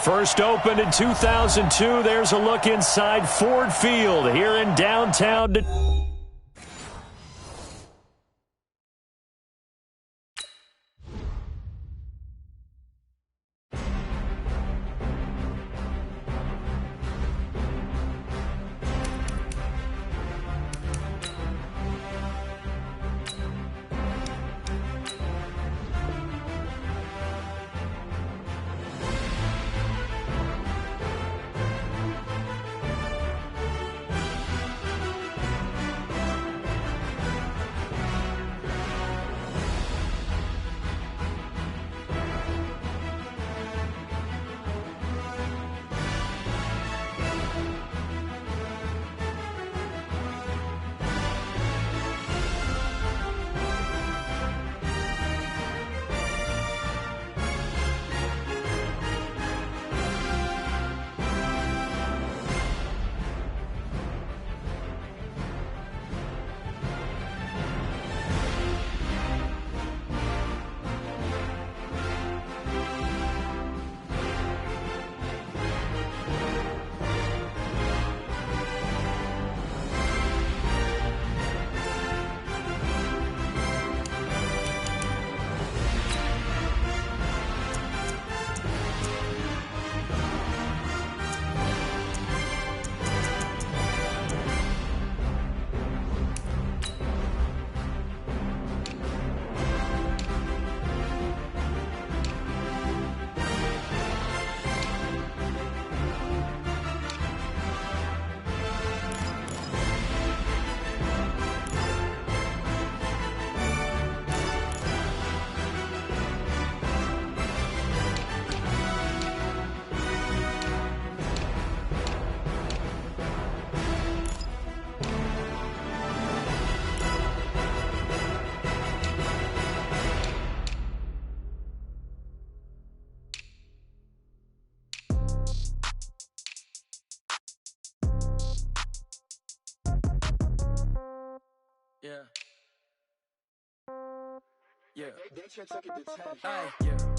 First opened in 2002. There's a look inside Ford Field here in downtown Detroit. Yeah.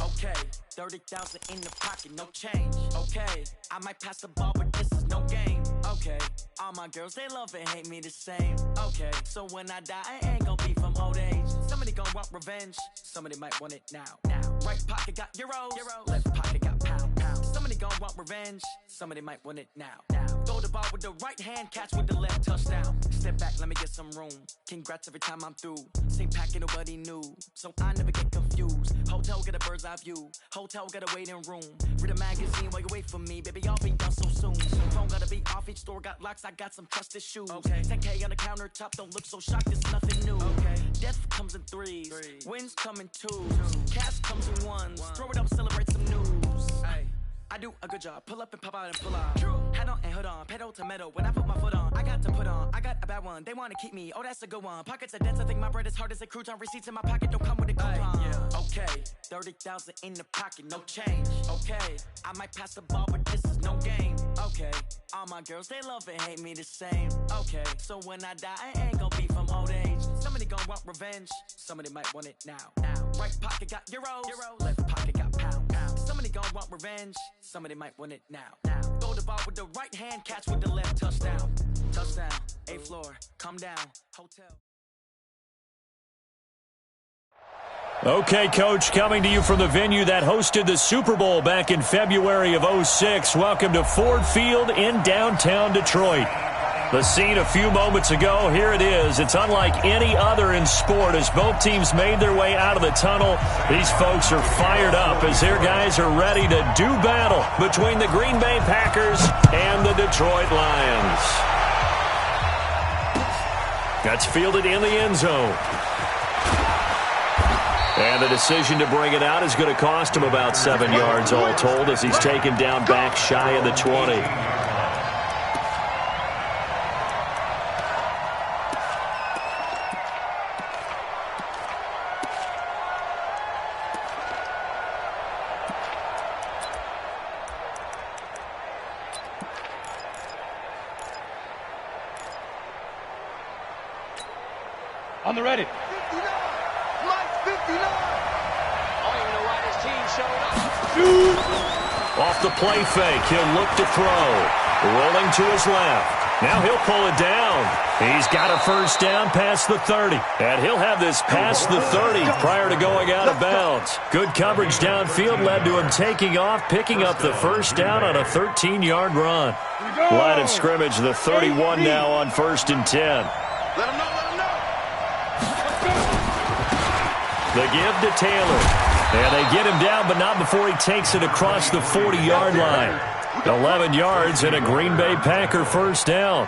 Okay. 30,000 in the pocket, no change. Okay. I might pass the ball, but this is no game. Okay. All my girls, they love and hate me the same. Okay. So when I die, I ain't gon' be from old age. Somebody gon' want revenge. Somebody might want it now. Right pocket got euros. Left pocket got pound. Somebody gon' want revenge. Somebody might want it now. Throw the ball with the right hand, catch with the left, touchdown. Step back, let me get some room. Congrats every time I'm through. Same packet, nobody knew. So I never get confused. Hotel got a bird's eye view. Hotel got a waiting room. Read a magazine while you wait for me. Baby, I'll be done so soon. Phone gotta be off, each store got locks. I got some trusted shoes. 10K on the countertop, don't look so shocked, it's nothing new. Death comes in threes. Wins come in twos. Cash comes in ones. Throw it up, celebrate some news. I do a good job. Pull up and pop out and pull out. Head on and hood on. Pedal to metal. When I put my foot on, I got to put on. I got a bad one. They want to keep me. Oh, that's a good one. Pockets are dense. I think my bread is hard as a crouton. Receipts in my pocket don't come with a coupon. Okay. 30,000 in the pocket. No change. Okay. I might pass the ball, but this is no game. Okay. All my girls, they love and hate me the same. Okay. So when I die, I ain't gonna be from old age. Somebody gonna want revenge. Somebody might want it now. Right pocket got euros. Left pocket got pound. Somebody gon' want revenge. Somebody might want it now. Throw the ball with the right hand, catch with the left, touchdown. Touchdown, 8th floor, come down, hotel. Okay, Coach, coming to you from the venue that hosted the Super Bowl back in February of '06. Welcome to Ford Field in downtown Detroit. The scene a few moments ago, here it is. It's unlike any other in sport as both teams made their way out of the tunnel. These folks are fired up as their guys are ready to do battle between the Green Bay Packers and the Detroit Lions. That's fielded in the end zone. And the decision to bring it out is going to cost him about 7 yards all told as he's taken down back shy of the 20. On the ready. 59. Mike 59. I don't even know why this team showed up. Off the play fake, he'll look to throw. Rolling to his left. Now he'll pull it down. He's got a first down past the 30. And he'll have this past the 30 prior to going out of bounds. Good coverage downfield led to him taking off, picking up the first down on a 13-yard run. Line of scrimmage, the 31 now on 1st and 10. Let him know, let him know. The give to Taylor. And they get him down, but not before he takes it across the 40-yard line. 11 yards and a Green Bay Packer first down.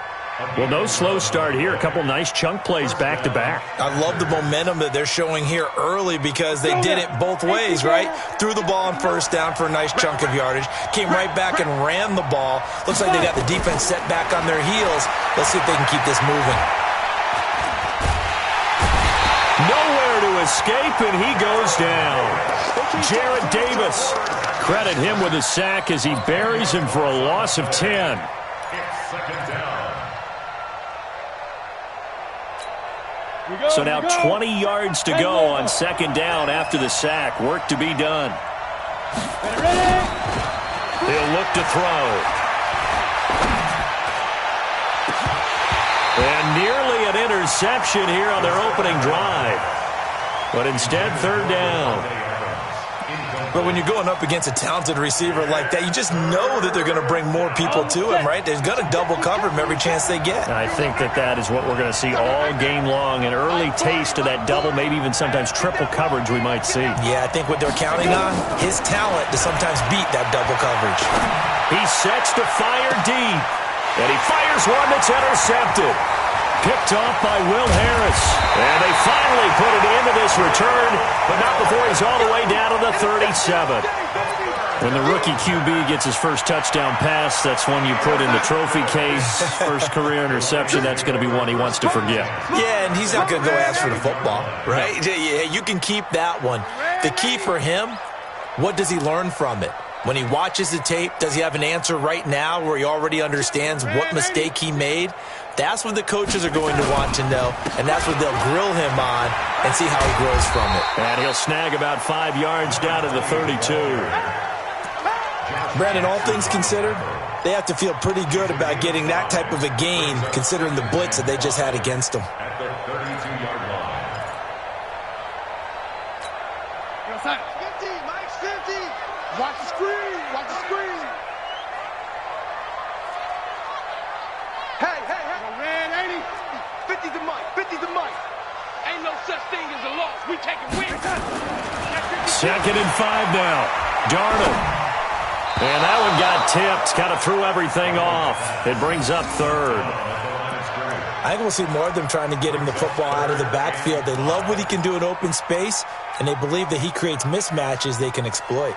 Well, no slow start here. A couple nice chunk plays back-to-back. I love the momentum that they're showing here early because they did it both ways, right? Threw the ball on first down for a nice chunk of yardage. Came right back and ran the ball. Looks like they got the defense set back on their heels. Let's see if they can keep this moving. Nowhere to escape, and he goes down. Jarrett Davis. Credit him with a sack as he buries him for a loss of 10. So now 20 yards to go on second down after the sack. Work to be done. He'll look to throw. And nearly an interception here on their opening drive. But instead, third down. But when you're going up against a talented receiver like that, you just know that they're going to bring more people to him, right? They're going to double cover him every chance they get. I think that is what we're going to see all game long. An early taste of that double, maybe even sometimes triple coverage we might see. Yeah, I think what they're counting on, his talent to sometimes beat that double coverage. He sets to fire deep. And he fires one that's intercepted. Picked off by Will Harris. And they finally put it into this return, but not before he's all the way down to the 37. When the rookie QB gets his first touchdown pass, that's one you put in the trophy case. First career interception, that's going to be one he wants to forget. Yeah, and he's not going to go ask for the football, right? Yeah, you can keep that one. The key for him, what does he learn from it? When he watches the tape, does he have an answer right now where he already understands what mistake he made? That's what the coaches are going to want to know, and that's what they'll grill him on and see how he grows from it. And he'll snag about 5 yards down to the 32. Brandon, all things considered, they have to feel pretty good about getting that type of a gain considering the blitz that they just had against them. At the 32-yard line. 50, Mike's 50. Watch the screen, watch the screen. Hey. Man, ain't he? 50 to Mike, 50 to Mike. Ain't no such thing as a loss. We taking wins. 2nd and 5 now. Darnold. And that one got tipped. Kind of threw everything off. It brings up third. I think we'll see more of them trying to get him the football out of the backfield. They love what he can do in open space, and they believe that he creates mismatches they can exploit.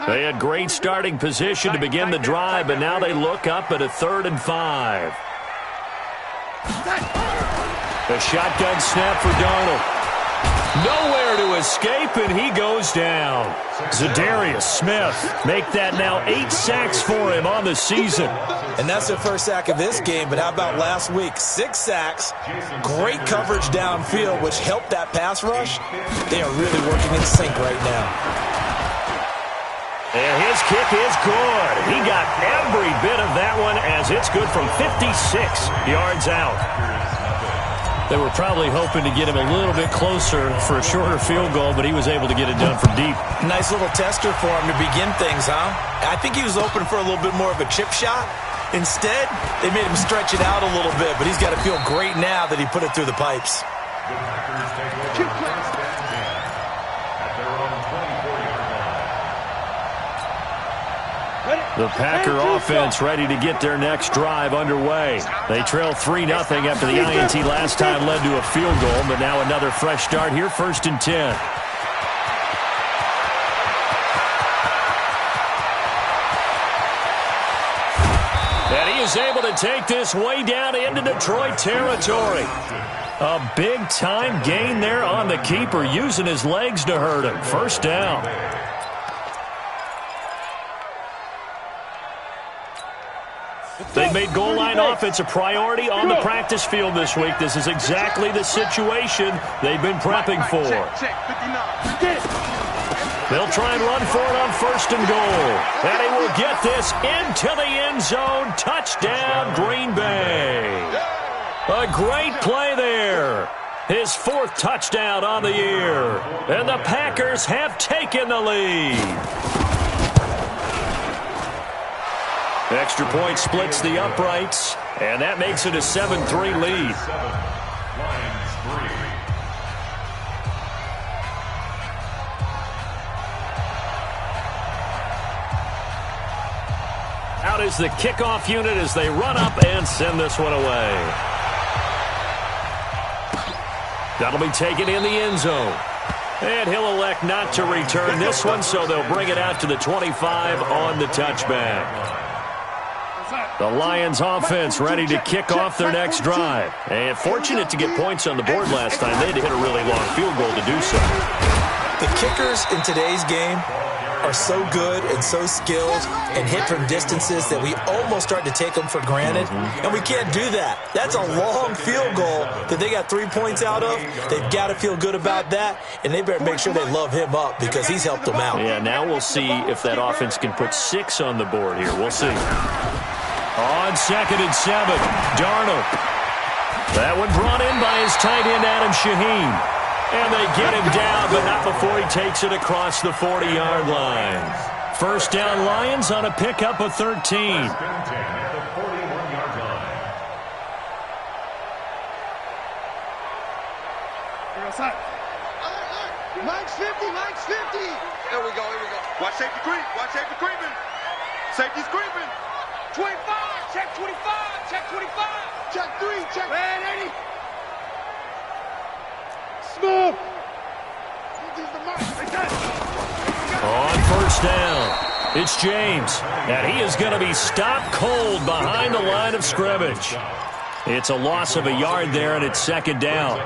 They had great starting position to begin the drive, but now they look up at a 3rd and 5. The shotgun snap for Darnold. Nowhere to escape, and he goes down. Zadarius Smith make that now 8 sacks for him on the season. And that's their first sack of this game, but how about last week? 6 sacks, great coverage downfield, which helped that pass rush. They are really working in sync right now. And his kick is good. He got every bit of that one as it's good from 56 yards out. They were probably hoping to get him a little bit closer for a shorter field goal, but he was able to get it done from deep. Nice little tester for him to begin things, huh? I think he was open for a little bit more of a chip shot. Instead, they made him stretch it out a little bit, but he's got to feel great now that he put it through the pipes. The Packers take over first and 10 at their own 24-yard line. The Packer offense ready to get their next drive underway. They trail 3-0 after the INT last time led to a field goal, but now another fresh start here, 1st and 10. And he is able to take this way down into Detroit territory. A big-time gain there on the keeper, using his legs to hurt him. First down. They've made goal line offense a priority on the practice field this week. This is exactly the situation they've been prepping for. Check, 59. They'll try and run for it on 1st and goal. And he will get this into the end zone. Touchdown, Green Bay. A great play there. His 4th touchdown on the year. And the Packers have taken the lead. Extra point splits the uprights. And that makes it a 7-3 lead. Out is the kickoff unit as they run up and send this one away. That'll be taken in the end zone. And he'll elect not to return this one, so they'll bring it out to the 25 on the touchback. The Lions offense ready to kick off their next drive. And fortunate to get points on the board last time. They had to hit a really long field goal to do so. The kickers in today's game are so good and so skilled and hit from distances that we almost start to take them for granted. And we can't do that. That's a long field goal that they got 3 points out of. They've got to feel good about that, and they better make sure they love him up because he's helped them out. Yeah, now we'll see if that offense can put 6 on the board here. We'll see. On 2nd and 7, Darnold. That one brought in by his tight end, Adam Shaheen. And they get him down, but not before he takes it across the 40-yard line. 1st down, Lions on a pickup of 13. At the 41-yard line. Mike's 50, Mike's 50. There we go, here we go. Watch safety creep, watch safety creeping. Safety's creeping. 25, check 25, check 25. Check 3, check. Man, 80. Smooth. On 1st down, it's James. And he is going to be stopped cold behind the line of scrimmage. It's a loss of a yard there, and it's 2nd down.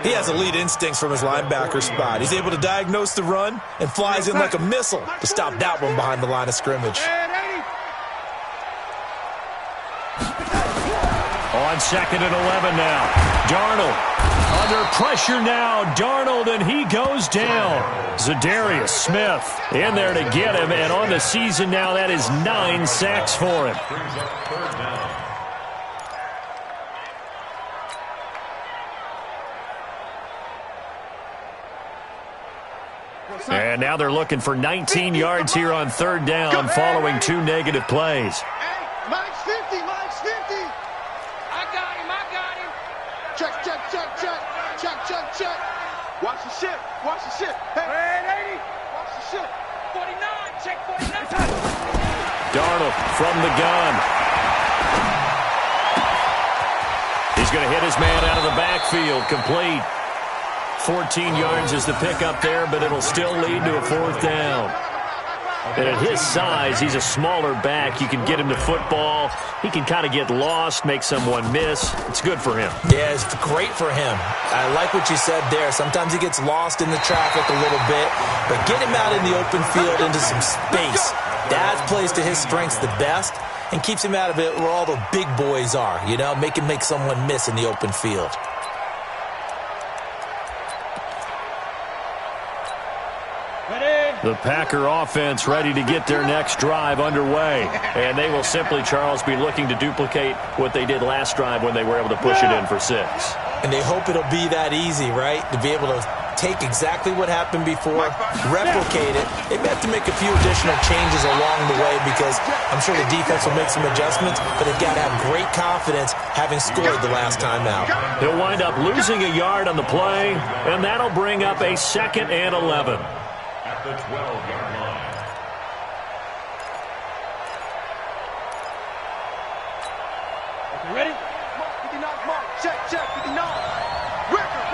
He has elite instincts from his linebacker spot. He's able to diagnose the run and flies in like a missile to stop that one behind the line of scrimmage. On 2nd and 11 now, Darnold. Under pressure now, Darnold, and he goes down. Zadarius Smith in there to get him, and on the season now, that is 9 sacks for him. And now they're looking for 19 yards here on 3rd down following 2 negative plays. Hey, Mike's 50, Mike's 50. I got him. Check. Watch the ship. Hey, 80. Watch the ship. 49, check 49. Darnold from the gun. He's going to hit his man out of the backfield, complete. 14 yards is the pickup there, but it'll still lead to a 4th down. And at his size, he's a smaller back. You can get him to football. He can kind of get lost, make someone miss. It's good for him. Yeah, it's great for him. I like what you said there. Sometimes he gets lost in the traffic a little bit, but get him out in the open field into some space. That plays to his strengths the best and keeps him out of it where all the big boys are, you know, make him make someone miss in the open field. The Packer offense ready to get their next drive underway. And they will simply, Charles, be looking to duplicate what they did last drive when they were able to push it in for 6. And they hope it'll be that easy, right? To be able to take exactly what happened before, replicate it. They have to make a few additional changes along the way because I'm sure the defense will make some adjustments, but they've got to have great confidence having scored the last time out. He'll wind up losing a yard on the play, and that'll bring up a 2nd and 11. At the 12-yard line. Okay, ready? Mark, 59, Mark. Check, 59. Record.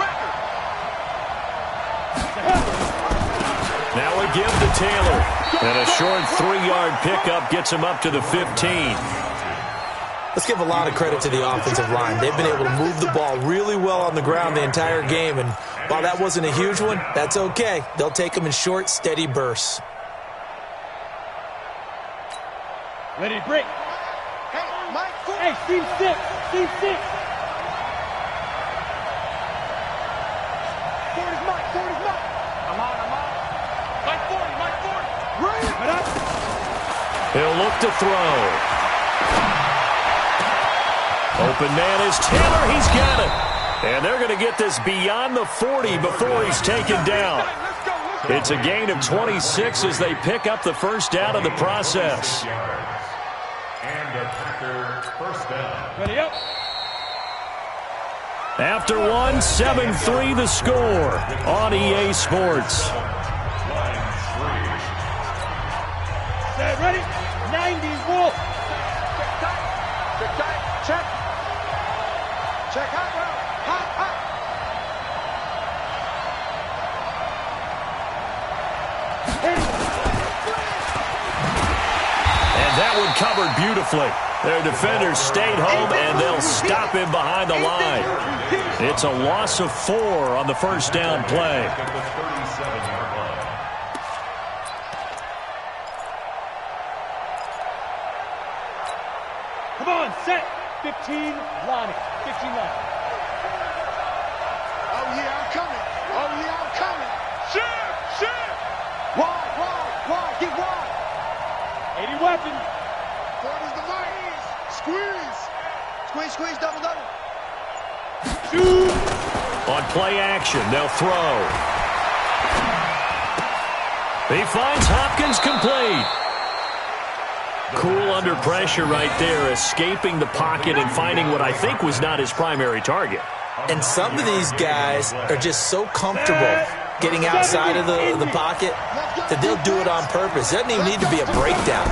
Now we give to Taylor. And a short 3-yard pickup gets him up to the 15. Let's give a lot of credit to the offensive line. They've been able to move the ball really well on the ground the entire game, and while that wasn't a huge one, that's okay. They'll take them in short, steady bursts. Ready to break. Hey, Mike. Hey, Steve 6. Forward is Mike. I'm on. Mike to throw. Open man is Taylor. He's got it. And they're going to get this beyond the 40 before he's taken down. It's a gain of 26 as they pick up the first down in the process. And a Packer first down. Ready up. After one, 7-3 the score on EA Sports. Set, ready? 90s Wolf. Check tight. Check. Check hot, bro. Hot, hot. And that one covered beautifully. Their defenders stayed home, and they'll stop him behind the line. It's a loss of 4 on the first down play. At the 37-yard line. Come on, set. 15 line. 15 line. Oh, yeah, I'm coming. Oh, yeah, I'm coming. Shift, shift. Wide. Get wide. 80 weapon. 40's the line. Squeeze, double. Shoot. On play action, they'll throw. He finds Hopkins complete. Cool under pressure right there, escaping the pocket and finding what I think was not his primary target. And some of these guys are just so comfortable getting outside of the pocket that they'll do it on purpose. It doesn't even need to be a breakdown.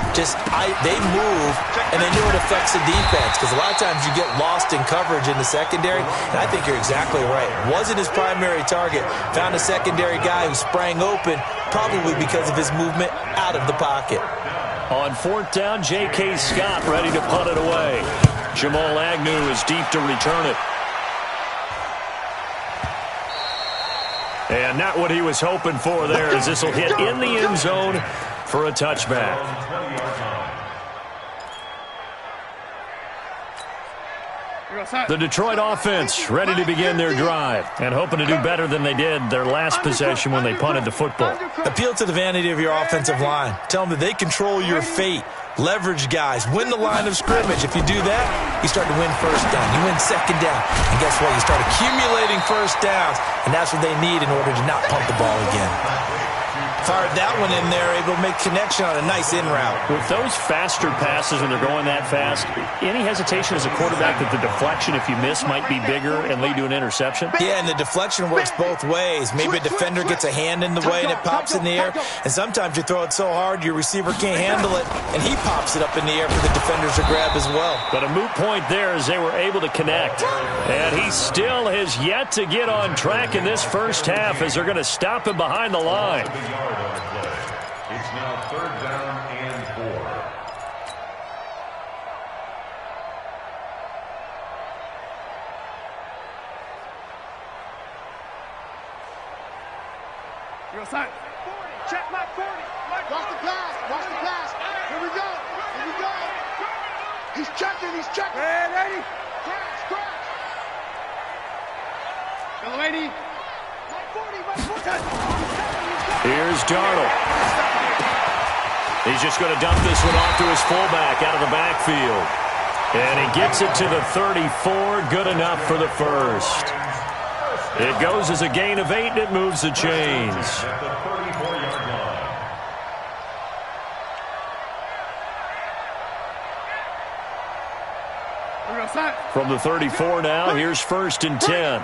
They move, and they know it affects the defense, because a lot of times you get lost in coverage in the secondary, and I think you're exactly right. Wasn't his primary target. Found a secondary guy who sprang open, probably because of his movement out of the pocket. On fourth down, J.K. Scott ready to punt it away. Jamal Agnew is deep to return it. And not what he was hoping for there, as this will hit in the end zone for a touchback. The Detroit offense ready to begin their drive and hoping to do better than they did their last possession when they punted the football. Appeal to the vanity of your offensive line. Tell them that they control your fate. Leverage guys. Win the line of scrimmage. If you do that, you start to win first down. You win second down. And guess what? You start accumulating first downs, and that's what they need in order to not punt the ball again. Fired that one in there, able to make connection on a nice in route. With those faster passes when they're going that fast, any hesitation as a quarterback that the deflection, if you miss, might be bigger and lead to an interception? Yeah, and the deflection works both ways. Maybe a defender gets a hand in the way and it pops in the air, and sometimes you throw it so hard your receiver can't handle it, and he pops it up in the air for the defenders to grab as well. But a moot point there as they were able to connect. And he still has yet to get on track in this first half as they're going to stop him behind the line. It's now third down and 4. You're outside. 40. Check my 40. Watch the pass. Here we go. He's checking. Ready. Crash. Go 80. My 40. Here's Darnold. He's just going to dump this one off to his fullback out of the backfield. And he gets it to the 34. Good enough for the first. It goes as a gain of 8, and it moves the chains. At the 34-yard line. We're outside. From the 34 now, here's first and 10.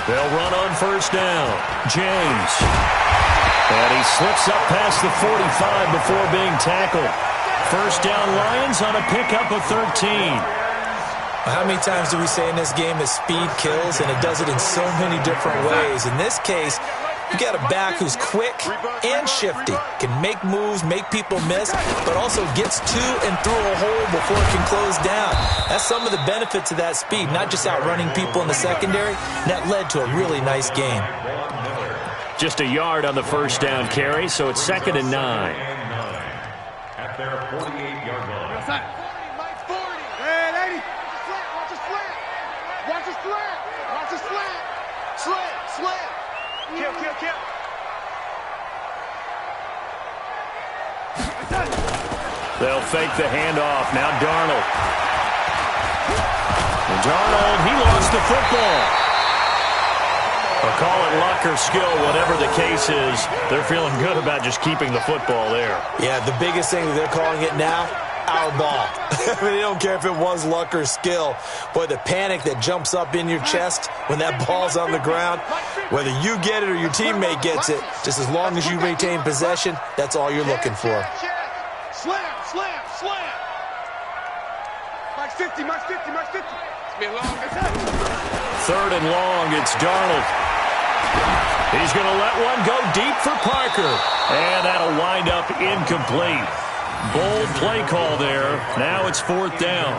They'll run on first down. James. And he slips up past the 45 before being tackled. First down, Lions on a pickup of 13. How many times do we say in this game that speed kills, and it does it in so many different ways? In this case, you got a back who's quick and shifty, can make moves, make people miss, but also gets to and through a hole before it can close down. That's some of the benefits of that speed, not just outrunning people in the secondary. That led to a really nice game. Just a yard on the first down carry, so it's second and 9. At their 48-yard line. You're outside. 40. Ready. Watch his slant. Slant. Kill. fake the handoff. Now Darnold. And Darnold, he lost the football. Or call it luck or skill, whatever the case is. They're feeling good about just keeping the football there. Yeah, the biggest thing that they're calling it now, our ball. I mean, they don't care if it was luck or skill. Boy, the panic that jumps up in your chest when that ball's on the ground, whether you get it or your teammate gets it, just as long as you maintain possession, that's all you're looking for. Slam, slam, slam. Max 50, Max 50, Max 50. It's been long. 3rd and long, it's Darnold. He's going to let one go deep for Parker. And that'll wind up incomplete. Bold play call there. Now it's 4th down.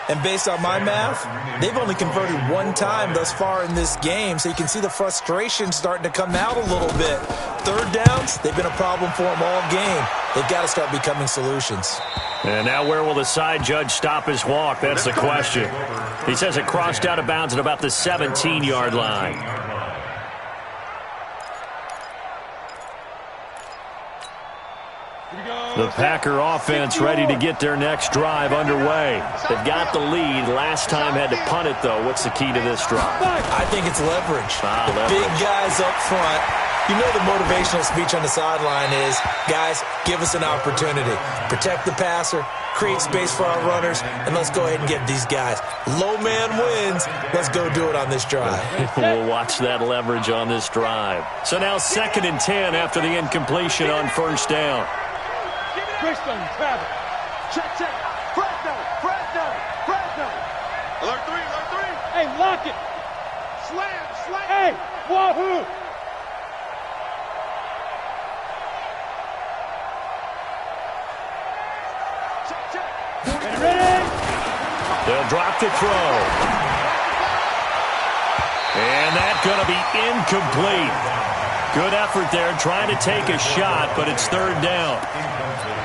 And based on my math, they've only converted one time thus far in this game, so you can see the frustration starting to come out a little bit. 3rd downs, they've been a problem for them all game. They've got to start becoming solutions. And now where will the side judge stop his walk? That's the question. He says it crossed out of bounds at about the 17-yard line. The Packer offense ready to get their next drive underway. They've got the lead. Last time had to punt it, though. What's the key to this drive? I think it's leverage. The big guys up front. You know the motivational speech on the sideline is, guys, give us an opportunity. Protect the passer, create space for our runners, and let's go ahead and get these guys. Low man wins. Let's go do it on this drive. We'll watch that leverage on this drive. So now 2nd and 10 after the incompletion on 1st down. Christian, Travis. Check, check. Fresno, Fresno, Fresno. Alert 3, alert 3. Hey, lock it. Slam, slam. Hey, wahoo. Check, check. Ready? They'll drop the throw. And that's going to be incomplete. Good effort there, trying to take a shot, but it's 3rd down.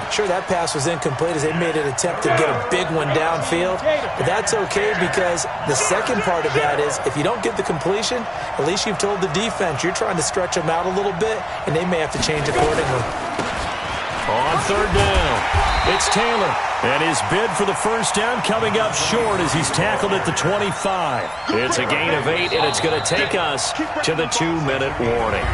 Sure, that pass was incomplete as they made an attempt to get a big one downfield, but that's okay because the second part of that is if you don't get the completion, at least you've told the defense you're trying to stretch them out a little bit, and they may have to change accordingly. On 3rd down, it's Taylor, and his bid for the 1st down coming up short as he's tackled at the 25. It's a gain of 8, and it's going to take us to the 2-minute warning.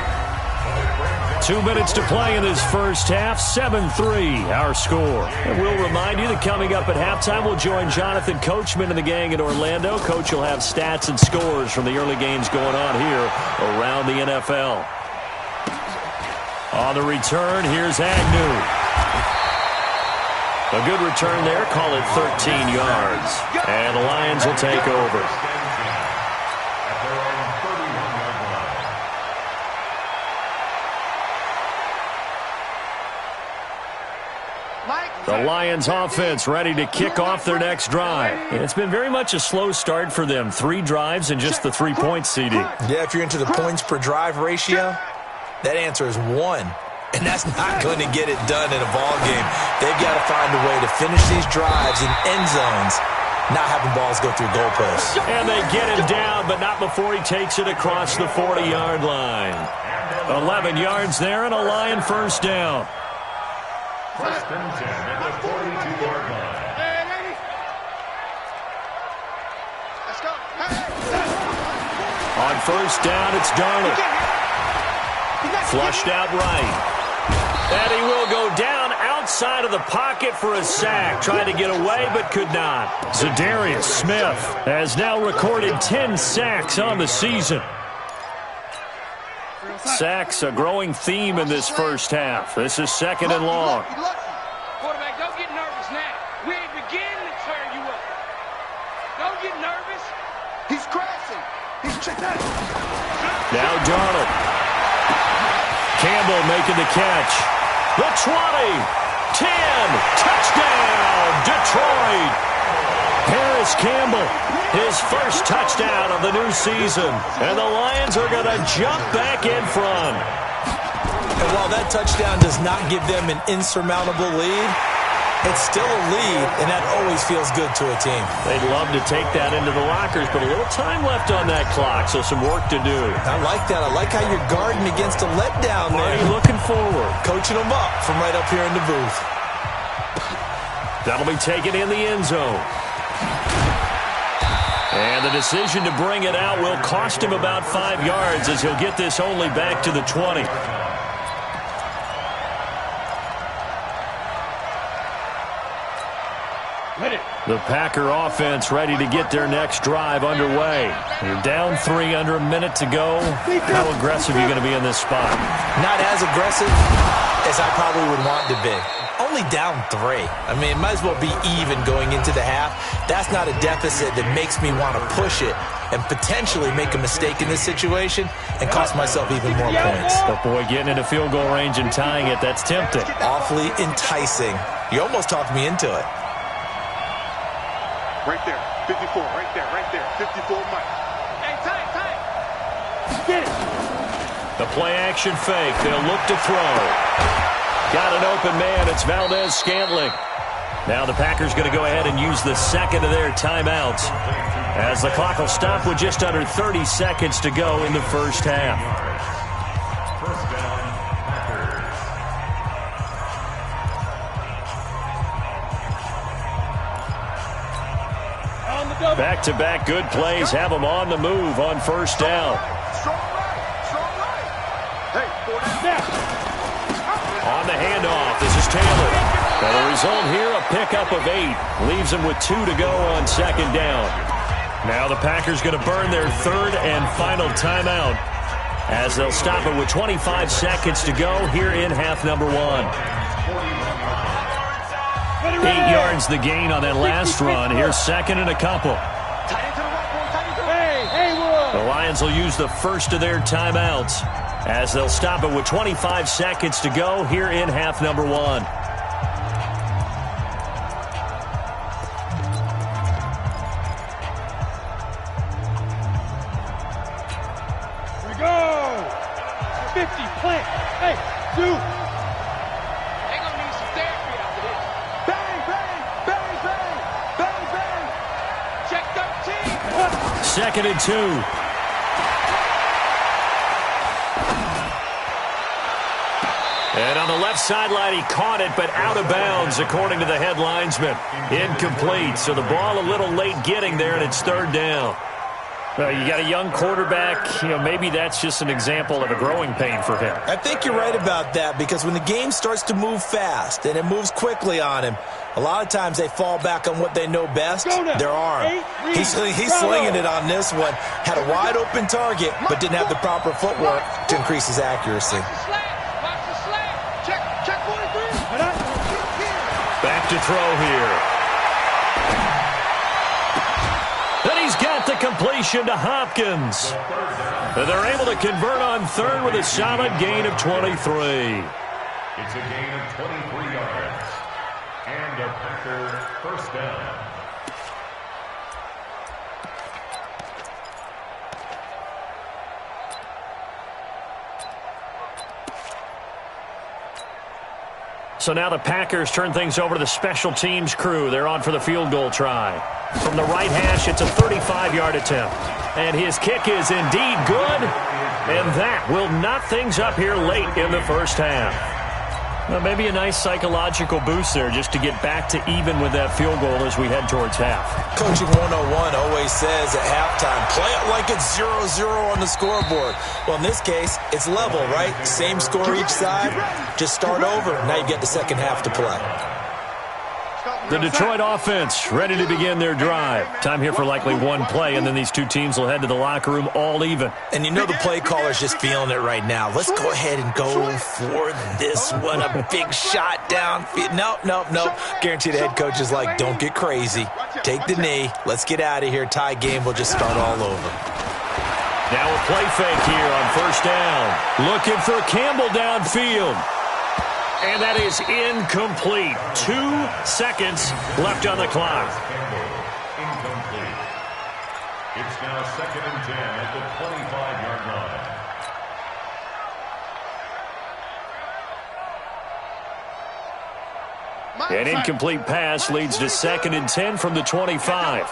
2 minutes to play in this first half, 7-3 our score. And we'll remind you that coming up at halftime, we'll join Jonathan Coachman and the gang in Orlando. Coach will have stats and scores from the early games going on here around the NFL. On the return, here's Agnew. A good return there, call it 13 yards. And the Lions will take over. The Lions offense ready to kick off their next drive. And it's been very much a slow start for them. 3 drives and just the 3-point seeding. Yeah, if you're into the points per drive ratio, that answer is 1. And that's not going to get it done in a ball game. They've got to find a way to finish these drives in end zones, not having balls go through goalposts. And they get him down, but not before he takes it across the 40-yard line. 11 yards there and a Lion 1st down. 1st and 10 at the 42-yard line. Hey, lady. Let's go. On 1st down, it's Darnold. Flushed out right. And he will go down outside of the pocket for a sack. Tried to get away, but could not. Zadarius Smith has now recorded 10 sacks on the season. Sacks, a growing theme in this first half. This is 2nd and long. Quarterback, don't get nervous now. We ain't beginning to turn you up. Don't get nervous. He's crashing. He's checked out. Now Darnold. Campbell making the catch. The 20, 10, touchdown, Detroit. Harris Campbell, his first touchdown of the new season. And the Lions are going to jump back in front. And while that touchdown does not give them an insurmountable lead, it's still a lead, and that always feels good to a team. They'd love to take that into the lockers, but a little time left on that clock, so some work to do. I like that. I like how you're guarding against a letdown there. Marty looking forward. Coaching them up from right up here in the booth. That'll be taken in the end zone. And the decision to bring it out will cost him about 5 yards as he'll get this only back to the 20. The Packer offense ready to get their next drive underway. You're down 3 under a minute to go. How aggressive are you going to be in this spot? Not as aggressive as I probably would want to be. Only down 3. I mean, it might as well be even going into the half. That's not a deficit that makes me want to push it and potentially make a mistake in this situation and cost myself even more points. But boy, getting into field goal range and tying it, that's tempting. Awfully enticing. You almost talked me into it. Right there, 54, right there, 54 Mike. Hey, tight. Get it. The play action fake. They'll look to throw. Got an open man. It's Valdez-Scantling. Now the Packers going to go ahead and use the second of their timeouts as the clock will stop with just under 30 seconds to go in the first half. First down, Packers. Back-to-back good plays have them on the move on first down. Strong right. Hey, 40 On the handoff, this is Taylor. Now the result here, a pickup of 8. Leaves them with 2 to go on second down. Now the Packers going to burn their third and final timeout as they'll stop it with 25 seconds to go here in half number 1. 8 yards the gain on that last run. Here's second and a couple. The Lions will use the first of their timeouts as they'll stop it with 25 seconds to go here in half number 1. Here we go. 50, plant. Hey, 2. Second and 2. And on the left sideline, he caught it, but out of bounds, according to the head linesman. Incomplete. So the ball a little late getting there, and it's third down. Well, you got a young quarterback. Maybe that's just an example of a growing pain for him. I think you're right about that because when the game starts to move fast and it moves quickly on him, a lot of times they fall back on what they know best, their arm. He's slinging it on this one. Had a wide open target, but didn't have the proper footwork to increase his accuracy. Back to throw here. And he's got the completion to Hopkins. And they're able to convert on third with a solid gain of 23. It's a gain of 23 yards. And a Packer first down. So now the Packers turn things over to the special teams crew. They're on for the field goal try. From the right hash, it's a 35-yard attempt. And his kick is indeed good. And that will knock things up here late in the first half. Well, maybe a nice psychological boost there just to get back to even with that field goal as we head towards half. Coaching 101 always says at halftime, play it like it's 0-0 on the scoreboard. Well, in this case, it's level, right? Same score each side. Just start over. Now you get the second half to play. The Detroit offense ready to begin their drive. Time here for likely one play, and then these two teams will head to the locker room all even. And you know the play caller's just feeling it right now. Let's go ahead and go for this one. A big shot downfield. Nope. Guarantee the head coach is like, don't get crazy. Take the knee. Let's get out of here. Tie game. We'll just start all over. Now a play fake here on first down. Looking for Campbell downfield. And that is incomplete. 2 seconds left on the clock. Incomplete. It's now second and 10 at the 25-yard line. An incomplete pass leads to second and 10 from the 25.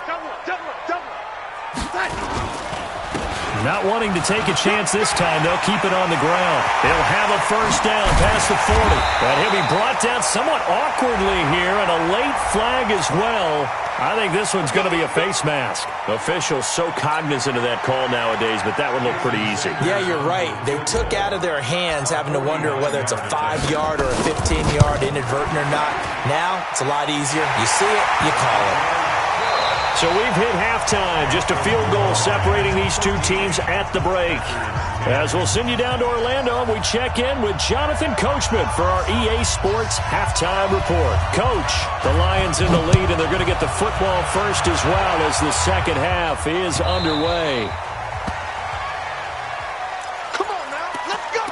Not wanting to take a chance this time, they'll keep it on the ground. They'll have a first down past the 40. But he'll be brought down somewhat awkwardly here, and a late flag as well. I think this one's going to be a face mask. Officials so cognizant of that call nowadays, but that would look pretty easy. Yeah, you're right. They took out of their hands having to wonder whether it's a 5-yard or a 15-yard inadvertent or not. Now, it's a lot easier. You see it, you call it. So we've hit halftime. Just a field goal separating these two teams at the break. As we'll send you down to Orlando, we check in with Jonathan Coachman for our EA Sports Halftime Report. Coach, the Lions in the lead, and they're going to get the football first as well as the second half is underway. Come on now, let's go.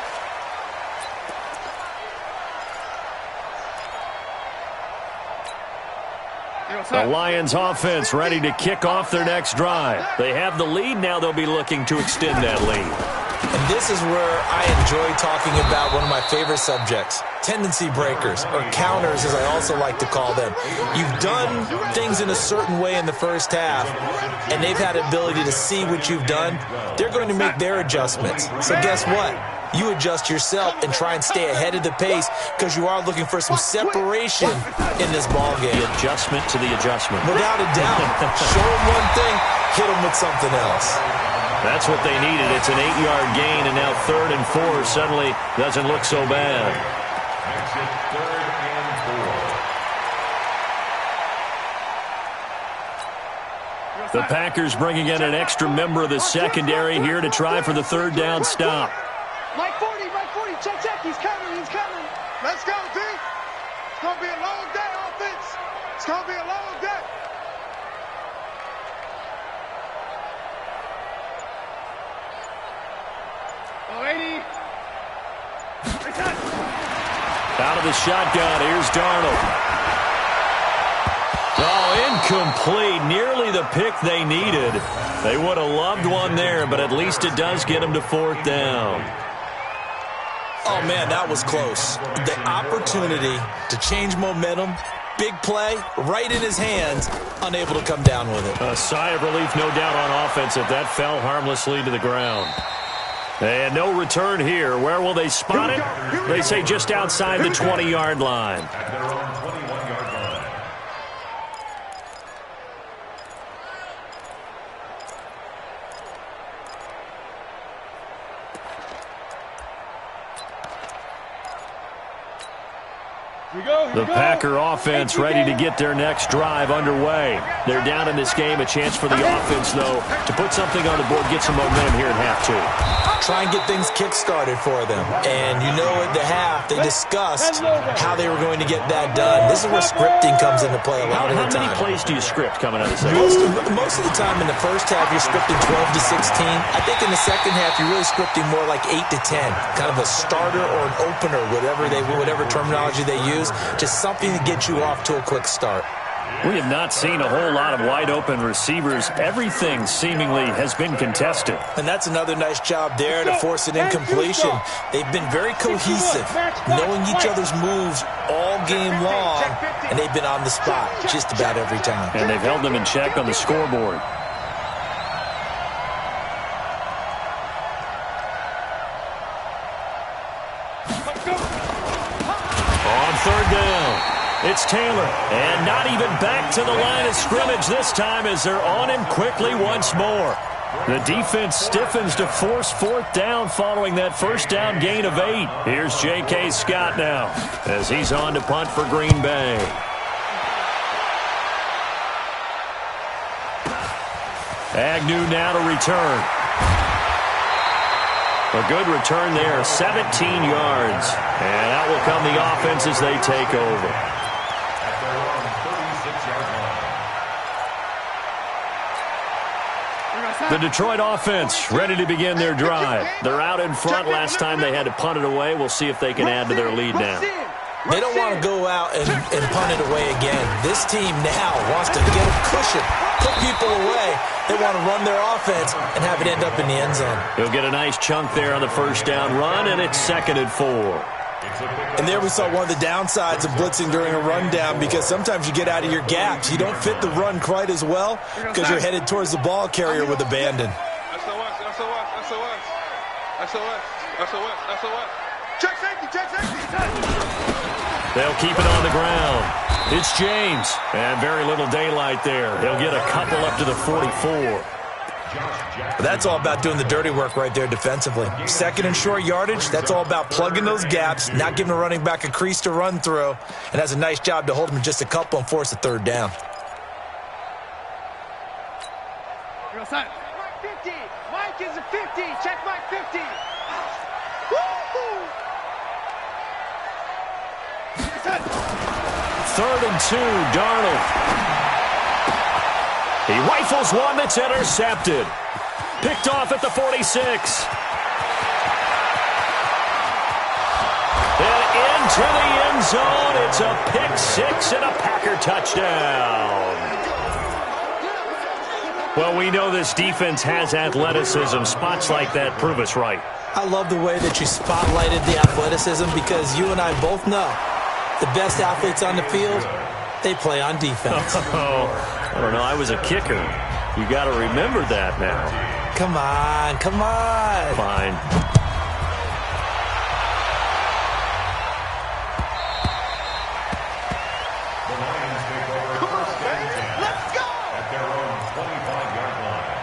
The Lions offense ready to kick off their next drive. They have the lead. Now they'll be looking to extend that lead. And this is where I enjoy talking about one of my favorite subjects, tendency breakers, or counters as I also like to call them. You've done things in a certain way in the first half, and they've had the ability to see what you've done. They're going to make their adjustments. So guess what? You adjust yourself and try and stay ahead of the pace because you are looking for some separation in this ball game. The adjustment to the adjustment. Without a doubt. Show them one thing, hit them with something else. That's what they needed. It's an 8-yard gain, and now 3rd and 4 suddenly doesn't look so bad. Makes it 3rd and 4. The Packers bringing in an extra member of the secondary here to try for the 3rd down stop. Mike 40, check, he's coming. Let's go, D. It's going to be a long day, offense. It's going to be a long day. Out of the shotgun, here's Darnold. Oh, incomplete. Nearly the pick they needed. They would have loved one there, but at least it does get them to 4th down. Oh, man, that was close. The opportunity to change momentum, big play, right in his hands, unable to come down with it. A sigh of relief, no doubt, on offense if that fell harmlessly to the ground. And no return here. Where will they spot it? They say just outside the 20-yard line. At their own 21-yard line. The Packer offense ready to get their next drive underway. They're down in this game. A chance for the offense, though, to put something on the board, get some momentum here in half 2. Try and get things kick-started for them. And you know at the half, they discussed how they were going to get that done. This is where scripting comes into play a lot of the time. How many plays do you script coming out of the second? Most of the time in the first half, you're scripting 12 to 16. I think in the second half, you're really scripting more like 8 to 10. Kind of a starter or an opener, whatever terminology they use. Just something to get you off to a quick start. We have not seen a whole lot of wide-open receivers. Everything seemingly has been contested. And that's another nice job there to force an incompletion. They've been very cohesive, knowing each other's moves all game long, and they've been on the spot just about every time. And they've held them in check on the scoreboard. On 3rd down. It's Taylor, and not even back to the line of scrimmage this time as they're on him quickly once more. The defense stiffens to force 4th down following that first down gain of 8. Here's J.K. Scott now as he's on to punt for Green Bay. Agnew now to return. A good return there, 17 yards. And out will come the offense as they take over. At their own 36-yard line. The Detroit offense ready to begin their drive. They're out in front. Last time they had to punt it away. We'll see if they can add to their lead now. They don't want to go out and punt it away again. This team now wants to get a cushion, put people away. They want to run their offense and have it end up in the end zone. He'll get a nice chunk there on the first down run, and it's 2nd and 4. And there we saw one of the downsides of blitzing during a rundown because sometimes you get out of your gaps. You don't fit the run quite as well because you're headed towards the ball carrier with abandon. Let's go watch. SOS. SOS. SOS. Check safety. Check safety. They'll keep it on the ground. It's James. And very little daylight there. He'll get a couple up to the 44. That's all about doing the dirty work right there defensively. Second and short yardage, that's all about plugging those gaps, not giving a running back a crease to run through, and has a nice job to hold him in just a couple and force a third down. Mike 50. Mike is a 50. Check Mike 50. Woo-hoo. 3rd and 2, Darnold. He rifles one that's intercepted. Picked off at the 46. And into the end zone. It's a pick six and a Packer touchdown. Well, we know this defense has athleticism. Spots like that prove us right. I love the way that you spotlighted the athleticism because you and I both know the best athletes on the field, they play on defense. I don't know. I was a kicker. You got to remember that now. Come on. Come on. Fine. The Lions take over first and 10. Let's go. At their own 25-yard line.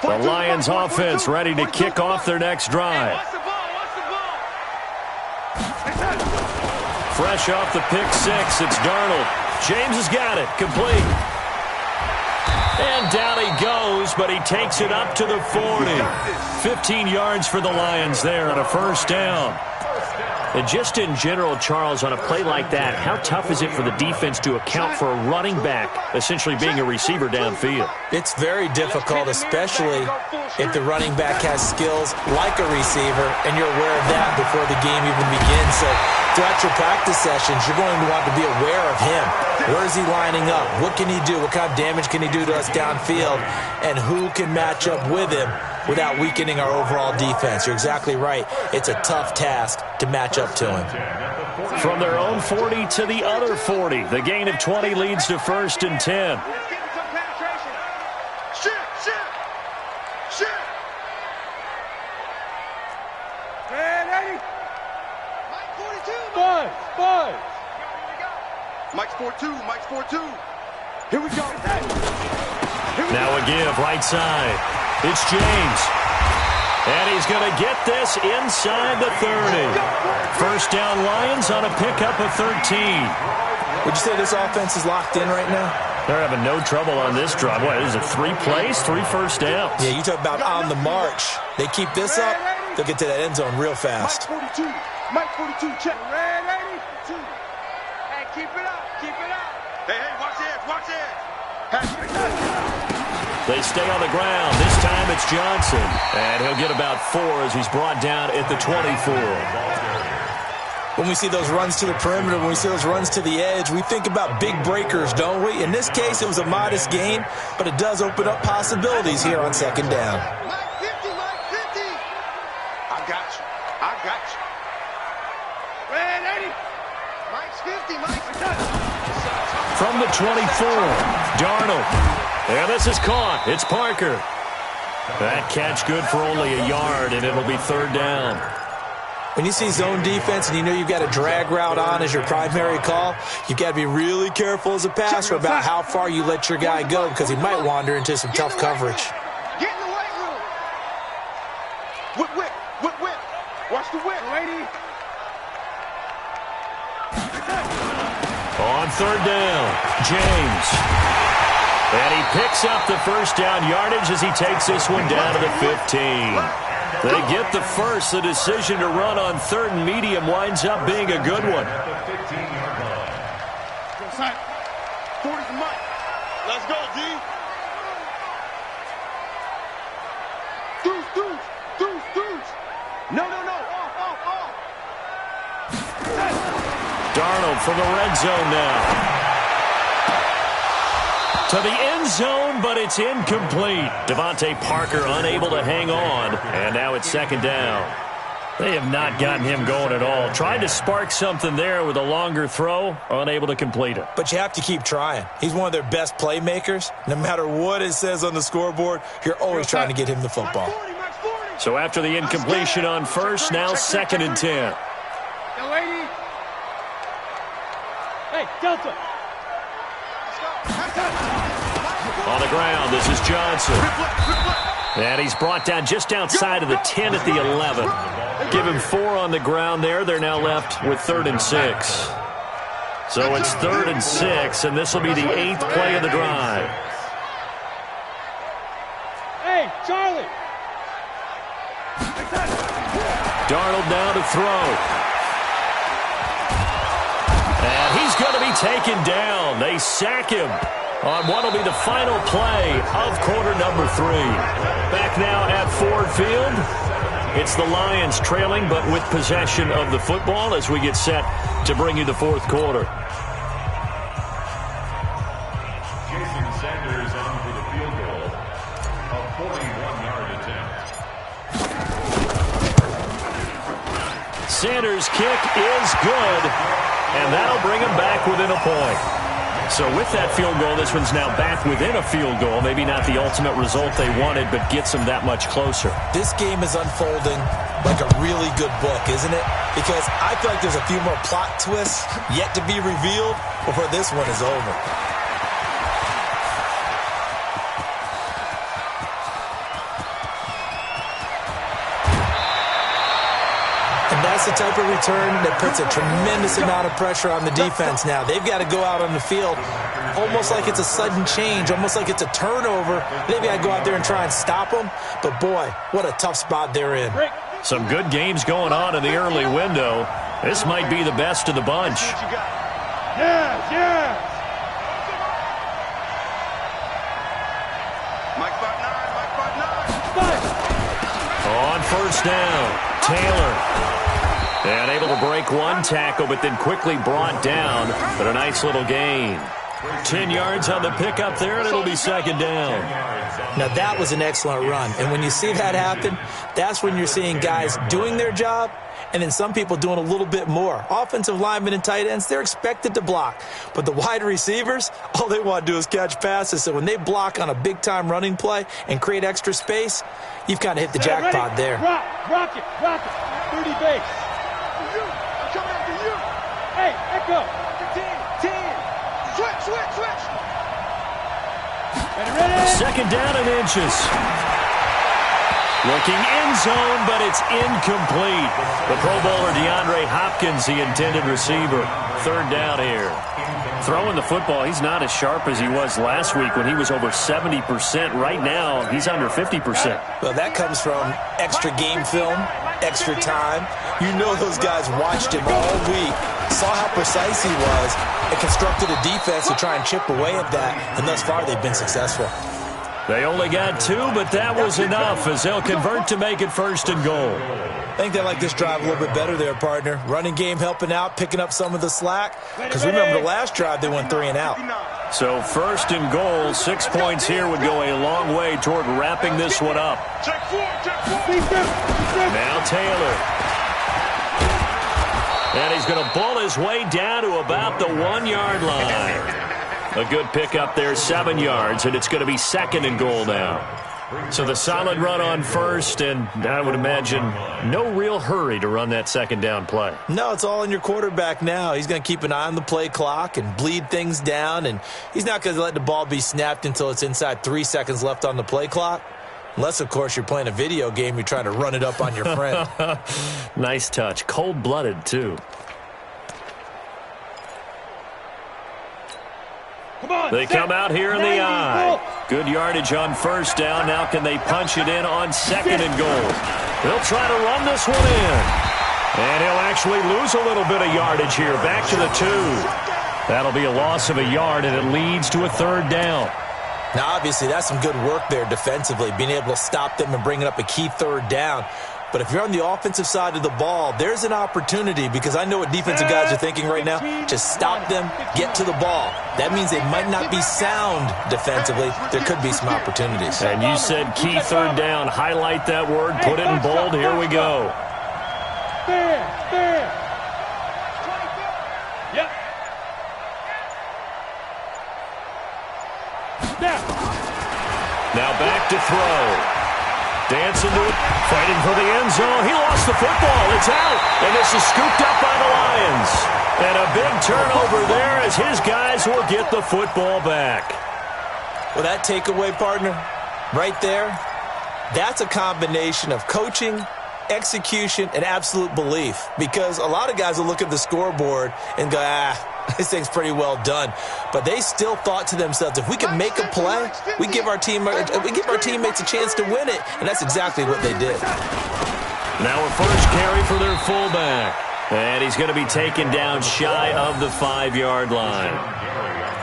The Lions offense ready to kick off their next drive. Watch the ball. Watch the ball. Fresh off the pick six, it's Darnold. James has got it. Complete. And down he goes, but he takes it up to the 40. 15 yards for the Lions there on a first down. And just in general, Charles, on a play like that, how tough is it for the defense to account for a running back essentially being a receiver downfield? It's very difficult, especially if the running back has skills like a receiver, and you're aware of that before the game even begins. So throughout your practice sessions, you're going to want to be aware of him. Where is he lining up? What can he do? What kind of damage can he do to us downfield? And who can match up with him without weakening our overall defense? You're exactly right. It's a tough task to match up to him. From their own 40 to the other 40. The gain of 20 leads to 1st and 10. Mike's 4-2. Mike's 4-2. Here we go. Now a give right side. It's James. And he's going to get this inside the 30. First down Lions on a pickup of 13. Would you say this offense is locked in right now? They're having no trouble on this drive. What, is it 3 plays, 3 first downs? Yeah, you talk about on the march. They keep this up, they'll get to that end zone real fast. Mike 42. Mike 42. Check. Red 82. Hey, keep it up. Keep it up. Hey, watch it. Watch it. They stay on the ground. This time it's Johnson. And he'll get about 4 as he's brought down at the 24. When we see those runs to the perimeter, when we see those runs to the edge, we think about big breakers, don't we? In this case, it was a modest gain, but it does open up possibilities here on second down. Mike 50. Mike 50. I got you. I got you. Red 80. Mike's 50. Mike's 50. From the 24, Darnold. And this is caught. It's Parker. That catch good for only a yard, and it'll be 3rd down. When you see zone defense and you know you've got a drag route on as your primary call, you've got to be really careful as a passer about how far you let your guy go because he might wander into some tough coverage. Get in the weight room. Whip. Watch the whip. Lady. On 3rd down, James. And he picks up the first down yardage as he takes this one down to the 15. They get the first. The decision to run on 3rd and medium winds up being a good one. 40's Mike. Let's go, D. Deuce. No. Off. Darnold from the red zone now. To the end zone, but it's incomplete. Devontae Parker unable to hang on, and now it's 2nd down. They have not gotten him going at all. Tried to spark something there with a longer throw, unable to complete it. But you have to keep trying. He's one of their best playmakers. No matter what it says on the scoreboard, you're always trying to get him the football. So after the incompletion on first, now 2nd and 10. Yo, lady. Hey, Delta. On the ground, this is Johnson. And he's brought down just outside of the 10 at the 11. Give him 4 on the ground there. They're now left with 3rd and 6. So it's 3rd and 6, and this will be the 8th play of the drive. Hey, Charlie. Darnold now to throw. And he's going to be taken down. They sack him on what will be the final play of quarter number 3. Back now at Ford Field. It's the Lions trailing, but with possession of the football as we get set to bring you the 4th quarter. Jason Sanders on for the field goal. A 41-yard attempt. Sanders' kick is good, and that'll bring him back within a point. So with that field goal, this one's now back within a field goal. Maybe not the ultimate result they wanted, but gets them that much closer. This game is unfolding like a really good book, isn't it? Because I feel like there's a few more plot twists yet to be revealed before this one is over. That's the type of return that puts a tremendous amount of pressure on the defense now. They've got to go out on the field almost like it's a sudden change, almost like it's a turnover. They've got to go out there and try and stop them. But, boy, what a tough spot they're in. Some good games going on in the early window. This might be the best of the bunch. Yeah. Mike 5'9", On first down, Taylor. And able to break one tackle, but then quickly brought down. But a nice little gain. 10 yards on the pickup there, and it'll be 2nd down. Now, that was an excellent run. And when you see that happen, that's when you're seeing guys doing their job and then some people doing a little bit more. Offensive linemen and tight ends, they're expected to block. But the wide receivers, all they want to do is catch passes. So when they block on a big-time running play and create extra space, you've kind of hit the jackpot there. Rock it. 30 base. Coming after you. Hey, Echo. 10. Switch. Ready. 2nd down and inches. Looking end zone, but it's incomplete. The Pro Bowler DeAndre Hopkins, the intended receiver. 3rd down here. Throwing the football, he's not as sharp as he was last week when he was over 70%. Right now, he's under 50%. Well, that comes from extra game film, extra time. You know those guys watched him all week, saw how precise he was, and constructed a defense to try and chip away at that, and thus far they've been successful. They only got 2, but that was enough as they'll convert to make it 1st and goal. I think they like this drive a little bit better there, partner. Running game helping out, picking up some of the slack. Because remember the last drive, they went 3 and out. So 1st and goal, 6 points here would go a long way toward wrapping this one up. Check 4. Now Taylor. And he's going to bull his way down to about the 1-yard line. A good pickup there, 7 yards, and it's going to be 2nd and goal now. So the solid run on first, and I would imagine no real hurry to run that 2nd down play. No, it's all in your quarterback now. He's going to keep an eye on the play clock and bleed things down, and he's not going to let the ball be snapped until it's inside 3 seconds left on the play clock. Unless, of course, you're playing a video game, you're trying to run it up on your friend. Nice touch. Cold-blooded, too. They come out here in the eye. Good yardage on first down. Now can they punch it in on 2nd and goal? They'll try to run this one in. And he'll actually lose a little bit of yardage here. Back to the 2. That'll be a loss of a yard, and it leads to a 3rd down. Now, obviously, that's some good work there defensively, being able to stop them and bringing up a key 3rd down. But if you're on the offensive side of the ball, there's an opportunity, because I know what defensive guys are thinking right now. Just stop them, get to the ball. That means they might not be sound defensively. There could be some opportunities. And you said key 3rd down. Highlight that word. Put it in bold. Here we go. Fair. Yep. Now back to throw. Dancing to it, fighting for the end zone. He lost the football. It's out. And this is scooped up by the Lions. And a big turnover there as his guys will get the football back. Well, that takeaway, partner, right there, that's a combination of coaching, execution, and absolute belief. Because a lot of guys will look at the scoreboard and go, this thing's pretty well done. But they still thought to themselves, if we can make a play, we give our teammates a chance to win it. And that's exactly what they did. Now a first carry for their fullback. And he's going to be taken down shy of the 5-yard line.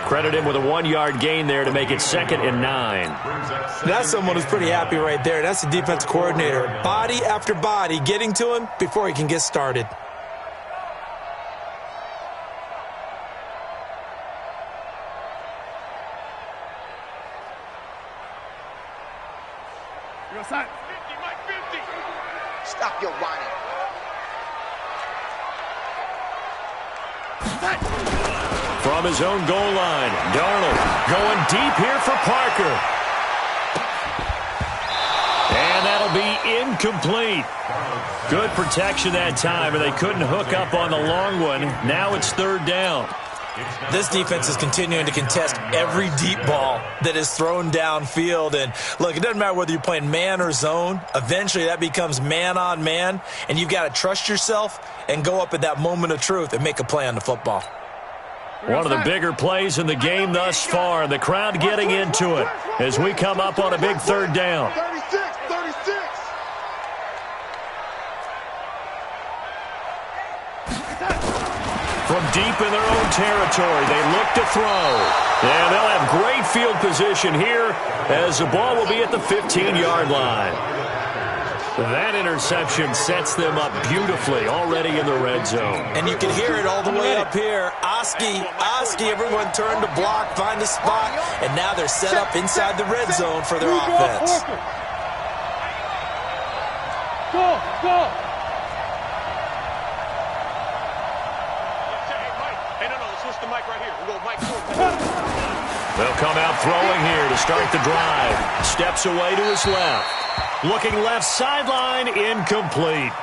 Credit him with a 1-yard gain there to make it 2nd and 9. That's someone who's pretty happy right there. That's the defensive coordinator. Body after body getting to him before he can get started. You're outside. 50, Mike, 50. Stop your whining. From his own goal line, Darnold going deep here for Parker. And that'll be incomplete. Good protection that time, and they couldn't hook up on the long one. Now it's 3rd down. This defense is continuing to contest every deep ball that is thrown downfield. And, look, it doesn't matter whether you're playing man or zone. Eventually that becomes man-on-man, and you've got to trust yourself and go up at that moment of truth and make a play on the football. One of the bigger plays in the game thus far. The crowd getting into it as we come up on a big 3rd down. 36. From deep in their own territory, they look to throw. And they'll have great field position here as the ball will be at the 15-yard line. That interception sets them up beautifully already in the red zone. And you can hear it all the way up here. Oski, everyone turned to block, find a spot, and now they're set up inside the red zone for their offense. Go. They'll come out throwing here to start the drive. Steps away to his left. Looking left sideline, incomplete.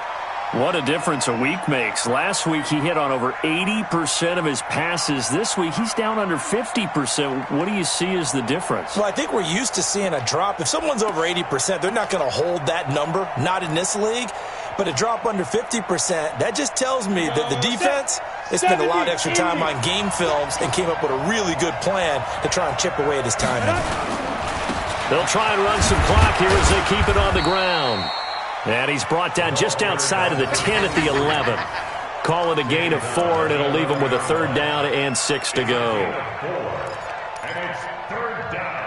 What a difference a week makes. Last week he hit on over 80% of his passes. This week he's down under 50%. What do you see as the difference? Well, I think we're used to seeing a drop. If someone's over 80%, they're not going to hold that number, not in this league. But a drop under 50%, that just tells me that the defense has spent a lot of extra time on game films and came up with a really good plan to try and chip away at his timing. They'll try and run some clock here as they keep it on the ground. And he's brought down just outside of the 10 at the 11. Call it a gain of 4, and it'll leave him with a 3rd down and 6 to go. And it's 3rd down.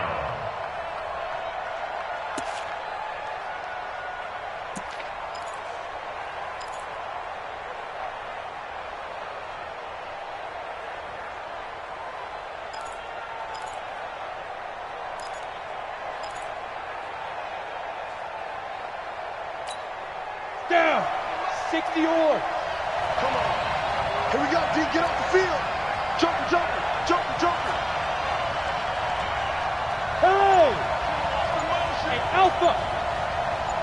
Down. 60 yards. Come on. Here we go, D. Get off the field. Jumper. Hey! Hey, Alpha.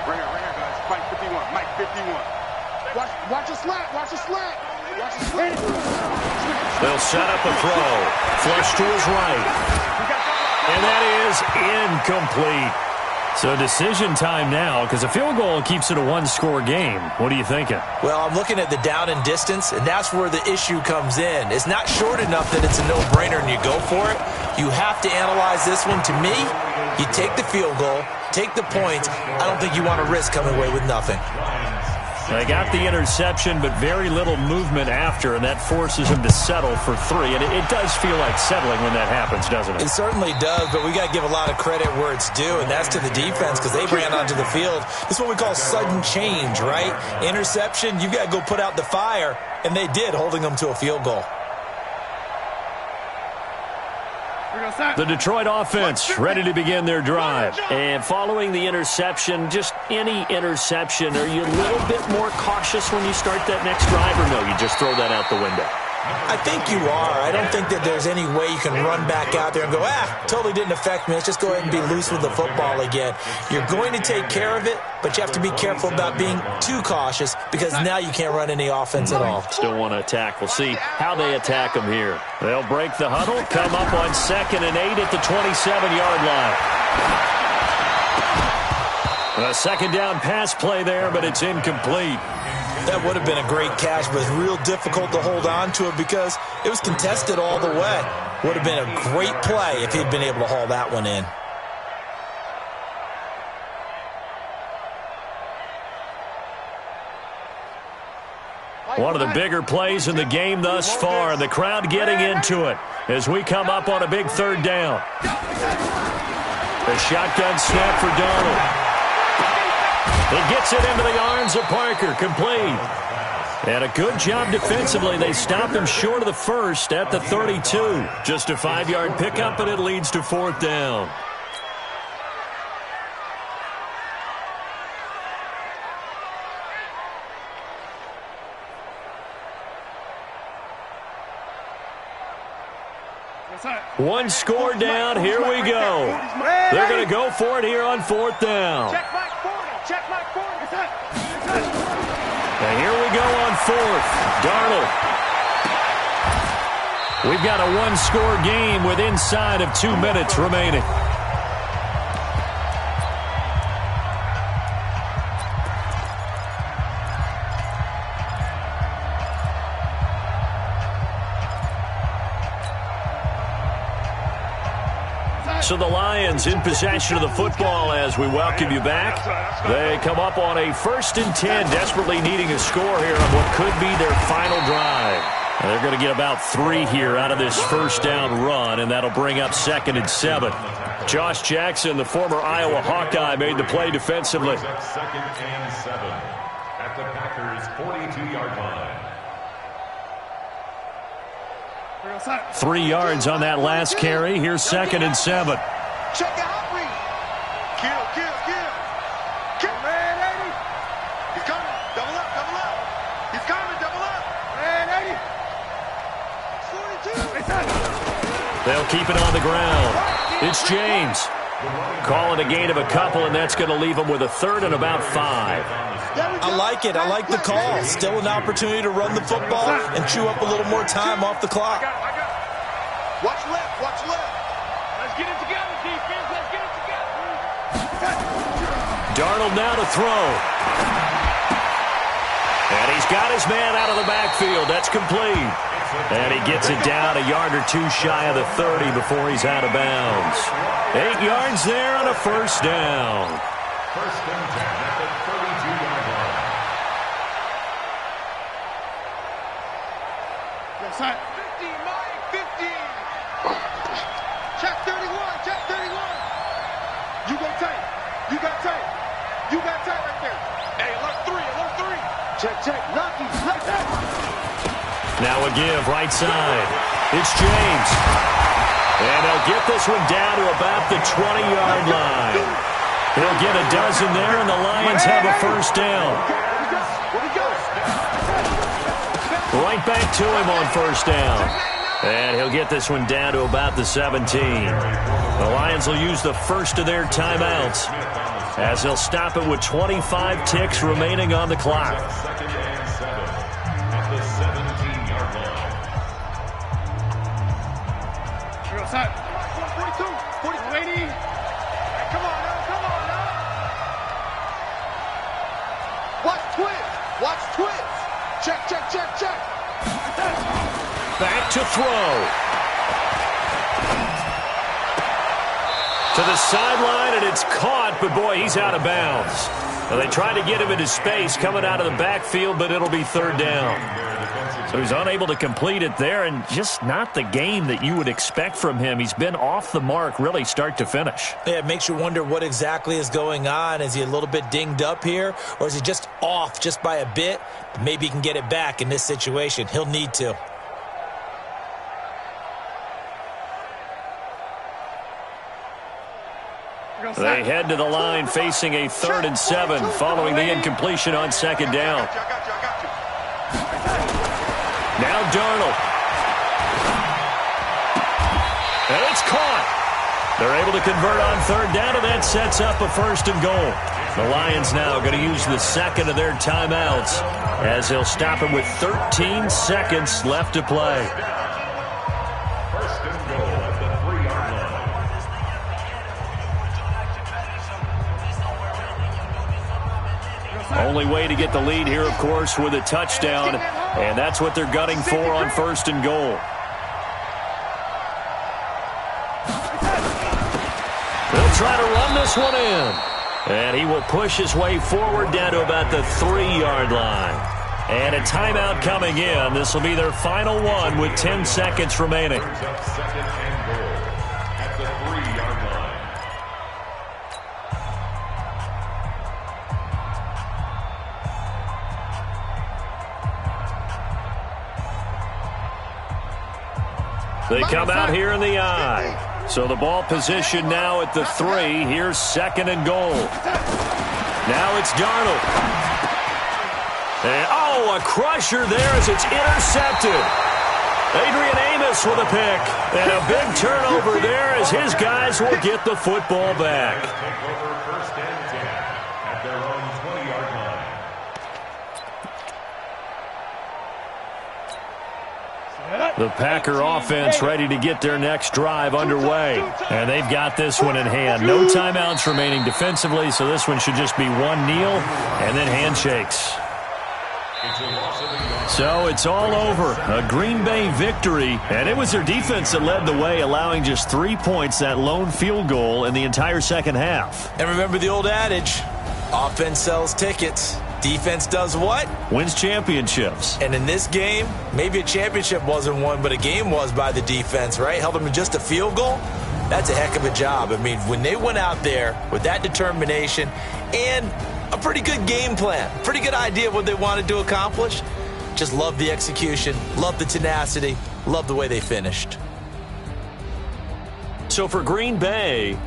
Right here, guys. Mike 51. Mike 51. Watch a slant. They'll set up a throw. Flush to his right. And that is incomplete. So decision time now, because a field goal keeps it a 1-score game. What are you thinking? Well, I'm looking at the down and distance, and that's where the issue comes in. It's not short enough that it's a no-brainer and you go for it. You have to analyze this one. To me, you take the field goal, take the points. I don't think you want to risk coming away with nothing. They got the interception, but very little movement after, and that forces him to settle for 3. And it does feel like settling when that happens, doesn't it? It certainly does, but we got to give a lot of credit where it's due, and that's to the defense because they ran onto the field. This is what we call sudden change, right? Interception, you got to go put out the fire, and they did, holding them to a field goal. The Detroit offense ready to begin their drive. And following the interception, just any interception, are you a little bit more cautious when you start that next drive, or no, you just throw that out the window? I think you are. I don't think that there's any way you can run back out there and go, totally didn't affect me. Let's just go ahead and be loose with the football again. You're going to take care of it, but you have to be careful about being too cautious because now you can't run any offense at all. Still want to attack. We'll see how they attack them here. They'll break the huddle, come up on 2nd and 8 at the 27-yard line. A second down pass play there, but it's incomplete. That would have been a great catch, but it's real difficult to hold on to it because it was contested all the way. Would have been a great play if he'd been able to haul that one in. One of the bigger plays in the game thus far, and the crowd getting into it as we come up on a big 3rd down. The shotgun snap for Donald. He gets it into the arms of Parker, complete. And a good job defensively. They stopped him short of the first at the 32. Just a 5-yard pickup, and it leads to 4th down. One score down. Here we go. They're going to go for it here on 4th down. And here we go on 4th. Darnold. We've got a one-score game with inside of 2 minutes remaining. So the Lions in possession of the football as we welcome you back. They come up on a 1st and 10, desperately needing a score here on what could be their final drive. And they're going to get about 3 here out of this 1st down run, and that'll bring up 2nd and 7. Josh Jackson, the former Iowa Hawkeye, made the play defensively. 2nd and 7 at the Packers' 42-yard line. 3 yards on that last carry. Here's 2nd and 7. Check the hot read. Kill. Kill, man, 80. He's coming. Double up. He's coming, double up. Man, 80. 42. They'll keep it on the ground. It's James. Calling a gain of a couple, and that's going to leave them with a 3rd and about 5. I like it. I like the call. Still an opportunity to run the football and chew up a little more time off the clock. Watch left. Let's get it together, defense. Let's get it together. Darnold now to throw. And he's got his man out of the backfield. That's complete. And he gets it down a yard or 2 shy of the 30 before he's out of bounds. 8 yards there on a 1st down. 1st and 10 at the 32-yard line. Yes, sir. 50, Mike, 50. Check 31. You go tight. You got tight right there. Hey, alert 3. Check. Lucky. Now a give, right side. It's James. And they'll get this one down to about the 20-yard line. He'll get a dozen there, and the Lions have a 1st down. Right back to him on 1st down. And he'll get this one down to about the 17. The Lions will use the first of their timeouts as they'll stop it with 25 ticks remaining on the clock. 2nd and 7 at the 17-yard line. 42, 80. Come on now. Watch twist. Check. Back to throw. To the sideline, and it's caught, but boy, he's out of bounds. Well, they tried to get him into space coming out of the backfield, but it'll be 3rd down. So he's unable to complete it there, and just not the game that you would expect from him. He's been off the mark, really, start to finish. Yeah, it makes you wonder what exactly is going on. Is he a little bit dinged up here, or is he just off just by a bit? Maybe he can get it back in this situation. He'll need to. They head to the line facing a 3rd and 7 following the incompletion on 2nd down. Now Darnold. And it's caught. They're able to convert on 3rd down, and that sets up a 1st and goal. The Lions now going to use the 2nd of their timeouts as they'll stop him with 13 seconds left to play. 1st and goal at the 3-yard line. Only way to get the lead here, of course, with a touchdown, and that's what they're gunning for on 1st and goal. They'll try to run this one in. And he will push his way forward down to about the 3-yard line. And a timeout coming in. This will be their final one with 10 seconds remaining. 2nd and goal at the 3-yard line. They come out here in the I. So the ball position now at the 3. Here's 2nd and goal. Now it's Darnold. And, a crusher there as it's intercepted. Adrian Amos with a pick. And a big turnover there as his guys will get the football back. Take over 1st and 10 at their own 20-yard line. The Packer offense ready to get their next drive underway. And they've got this one in hand. No timeouts remaining defensively, so this one should just be one kneel and then handshakes. So it's all over. A Green Bay victory, and it was their defense that led the way, allowing just 3 points, that lone field goal in the entire second half. And remember the old adage, offense sells tickets. Defense does what? Wins championships. And in this game, maybe a championship wasn't won, but a game was by the defense, right? Held them to just a field goal. That's a heck of a job. I mean, when they went out there with that determination and a pretty good game plan, pretty good idea of what they wanted to accomplish, just love the execution, love the tenacity, love the way they finished. So for Green Bay,